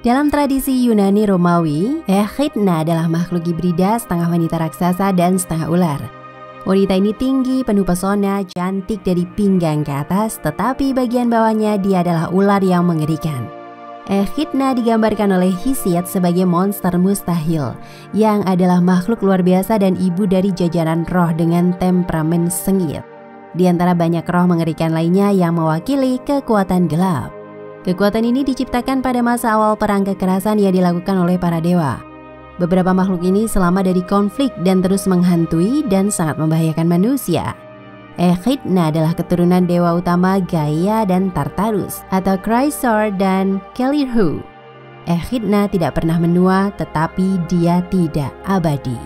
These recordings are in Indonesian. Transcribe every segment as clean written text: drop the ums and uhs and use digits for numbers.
Dalam tradisi Yunani Romawi, Echidna adalah makhluk hibrida setengah wanita raksasa dan setengah ular. Wanita ini tinggi, penuh pesona, cantik dari pinggang ke atas, tetapi bagian bawahnya dia adalah ular yang mengerikan. Echidna digambarkan oleh Hesiod sebagai monster mustahil, yang adalah makhluk luar biasa dan ibu dari jajaran roh dengan temperamen sengit. Di antara banyak roh mengerikan lainnya yang mewakili kekuatan gelap. Kekuatan ini diciptakan pada masa awal perang kekerasan yang dilakukan oleh para dewa. Beberapa makhluk ini selama dari konflik dan terus menghantui dan sangat membahayakan manusia. Echidna adalah keturunan dewa utama Gaia dan Tartarus atau Chrysaor dan Kelirhu. Echidna tidak pernah menua, tetapi dia tidak abadi.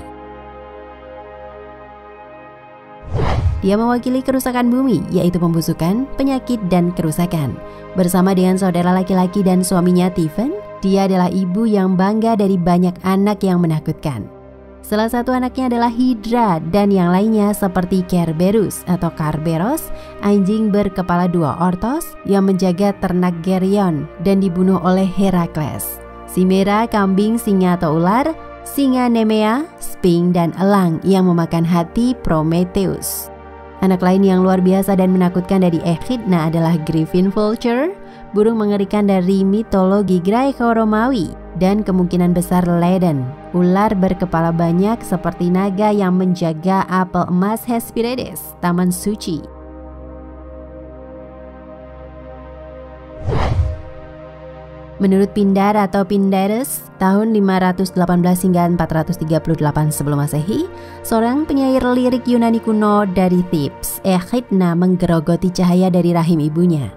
Dia mewakili kerusakan bumi, yaitu pembusukan, penyakit, dan kerusakan. Bersama dengan saudara laki-laki dan suaminya Typhon, dia adalah ibu yang bangga dari banyak anak yang menakutkan. Salah satu anaknya adalah Hydra dan yang lainnya seperti Kerberos atau Kerberos, anjing berkepala dua ortos yang menjaga ternak Geryon dan dibunuh oleh Herakles. Chimera, kambing, singa atau ular, singa Nemea, Sphinx, dan elang yang memakan hati Prometheus. Anak lain yang luar biasa dan menakutkan dari Echidna adalah Griffin Vulture, burung mengerikan dari mitologi Graeco-Romawi, dan kemungkinan besar Ledon, ular berkepala banyak seperti naga yang menjaga apel emas Hesperides, taman suci. Menurut Pindar atau Pindarus, tahun 518 hingga 438 sebelum Masehi, seorang penyair lirik Yunani kuno dari Thebes, Echidna menggerogoti cahaya dari rahim ibunya.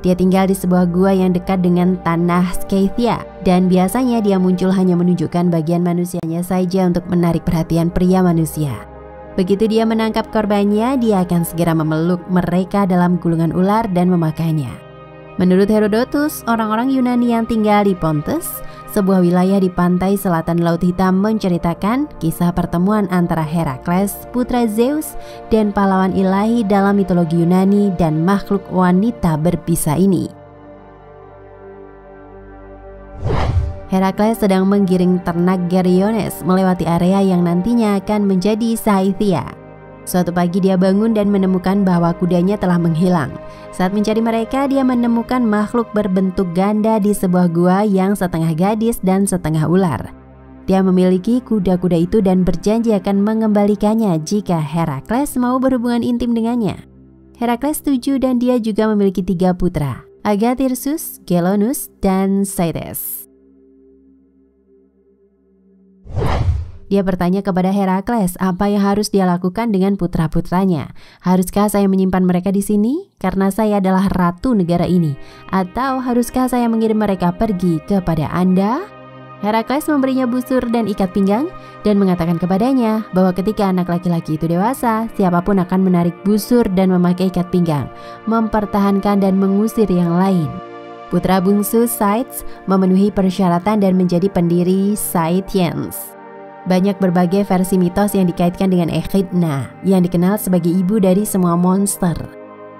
Dia tinggal di sebuah gua yang dekat dengan tanah Skythia, dan biasanya dia muncul hanya menunjukkan bagian manusianya saja untuk menarik perhatian pria manusia. Begitu dia menangkap korbannya, dia akan segera memeluk mereka dalam gulungan ular dan memakannya. Menurut Herodotus, orang-orang Yunani yang tinggal di Pontus, sebuah wilayah di pantai selatan Laut Hitam, menceritakan kisah pertemuan antara Herakles, putra Zeus, dan pahlawan ilahi dalam mitologi Yunani dan makhluk wanita berbisa ini. Herakles sedang menggiring ternak Geryones melewati area yang nantinya akan menjadi Scythia. Suatu pagi dia bangun dan menemukan bahwa kudanya telah menghilang. Saat mencari mereka, dia menemukan makhluk berbentuk ganda di sebuah gua yang setengah gadis dan setengah ular. Dia memiliki kuda-kuda itu dan berjanji akan mengembalikannya jika Herakles mau berhubungan intim dengannya. Herakles setuju dan dia juga memiliki 3 putra, Agathyrsus, Gelonus, dan Cytes. Dia bertanya kepada Herakles apa yang harus dia lakukan dengan putra-putranya. Haruskah saya menyimpan mereka di sini karena saya adalah ratu negara ini? Atau haruskah saya mengirim mereka pergi kepada Anda? Herakles memberinya busur dan ikat pinggang dan mengatakan kepadanya bahwa ketika anak laki-laki itu dewasa, siapapun akan menarik busur dan memakai ikat pinggang, mempertahankan dan mengusir yang lain. Putra bungsu Cytes memenuhi persyaratan dan menjadi pendiri Scythians. Banyak berbagai versi mitos yang dikaitkan dengan Echidna, yang dikenal sebagai ibu dari semua monster.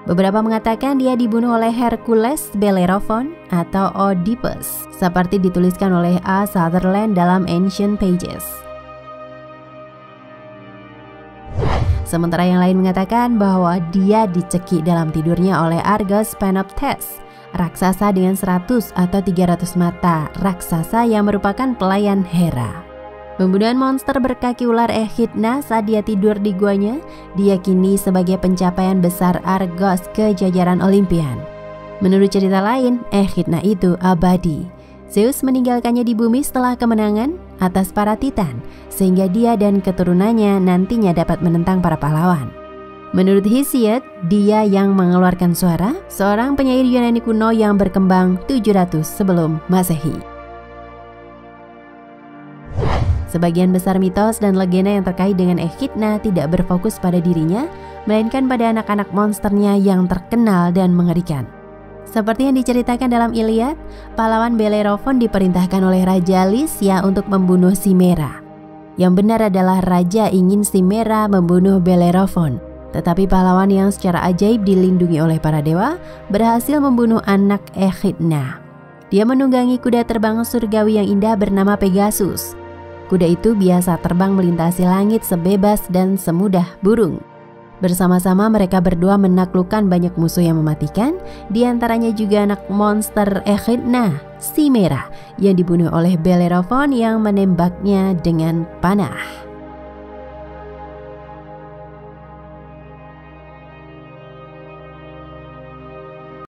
Beberapa mengatakan dia dibunuh oleh Hercules, Bellerophon, atau Oedipus, seperti dituliskan oleh A. Sutherland dalam Ancient Pages. Sementara yang lain mengatakan bahwa dia dicekik dalam tidurnya oleh Argos Panoptes, raksasa dengan 100 atau 300 mata, raksasa yang merupakan pelayan Hera. Pembunuhan monster berkaki ular Echidna saat dia tidur di guanya diyakini sebagai pencapaian besar Argos ke jajaran Olimpian. Menurut cerita lain, Echidna itu abadi. Zeus meninggalkannya di bumi setelah kemenangan atas para titan, sehingga dia dan keturunannya nantinya dapat menentang para pahlawan. Menurut Hesiod, dia yang mengeluarkan suara, seorang penyair Yunani kuno yang berkembang 700 sebelum Masehi. Sebagian besar mitos dan legenda yang terkait dengan Echidna tidak berfokus pada dirinya, melainkan pada anak-anak monsternya yang terkenal dan mengerikan. Seperti yang diceritakan dalam Iliad, pahlawan Bellerophon diperintahkan oleh Raja Lycia untuk membunuh Chimera. Yang benar adalah Raja ingin Chimera membunuh Bellerophon, tetapi pahlawan yang secara ajaib dilindungi oleh para dewa berhasil membunuh anak Echidna. Dia menunggangi kuda terbang surgawi yang indah bernama Pegasus. Kuda itu biasa terbang melintasi langit sebebas dan semudah burung. Bersama-sama mereka berdua menaklukkan banyak musuh yang mematikan, diantaranya juga anak monster Echidna, si merah, yang dibunuh oleh Bellerophon yang menembaknya dengan panah.